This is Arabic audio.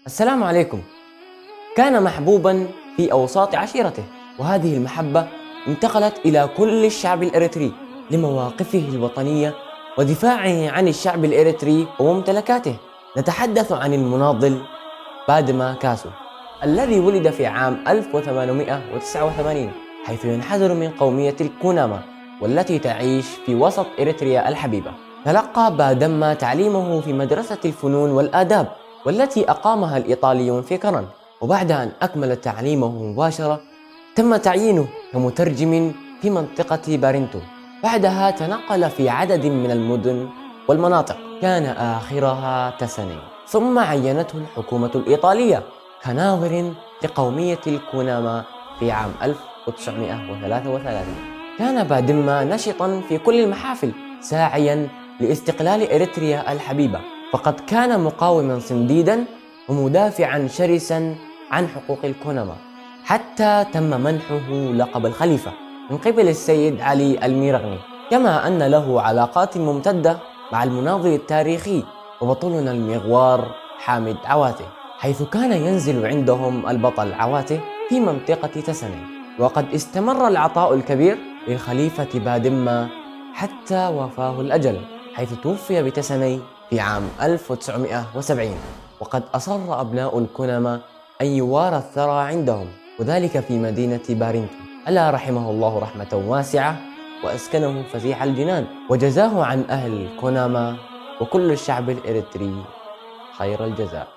السلام عليكم. كان محبوبا في أوساط عشيرته، وهذه المحبة انتقلت إلى كل الشعب الإريتري لمواقفه الوطنية ودفاعه عن الشعب الإريتري وممتلكاته. نتحدث عن المناضل بادما كاسو، الذي ولد في عام 1889، حيث ينحدر من قومية الكوناما، والتي تعيش في وسط إريتريا الحبيبة. تلقى بادما تعليمه في مدرسة الفنون والآداب، والتي أقامها الإيطاليون في كرن، وبعد أن أكمل تعليمه مباشرة تم تعيينه كمترجم في منطقة بارنتو. بعدها تنقل في عدد من المدن والمناطق، كان آخرها تسني، ثم عينته الحكومة الإيطالية كناظر لقومية الكوناما في عام 1933. كان بادما نشطا في كل المحافل، ساعيا لاستقلال إريتريا الحبيبة، فقد كان مقاوما صنديدا ومدافعا شرسا عن حقوق الكوناما، حتى تم منحه لقب الخليفة من قبل السيد علي الميرغني. كما أن له علاقات ممتدة مع المناضل التاريخي وبطلنا المغوار حامد عواته، حيث كان ينزل عندهم البطل عواته في منطقة تسني. وقد استمر العطاء الكبير للخليفة بادما حتى وفاه الأجل، حيث توفي بتسني في عام 1970. وقد أصر أبناء الكوناما أن يوارى الثرى عندهم، وذلك في مدينة بارنتو. ألا رحمه الله رحمة واسعة وأسكنه فسيح الجنان، وجزاه عن أهل كوناما وكل الشعب الإريتري خير الجزاء.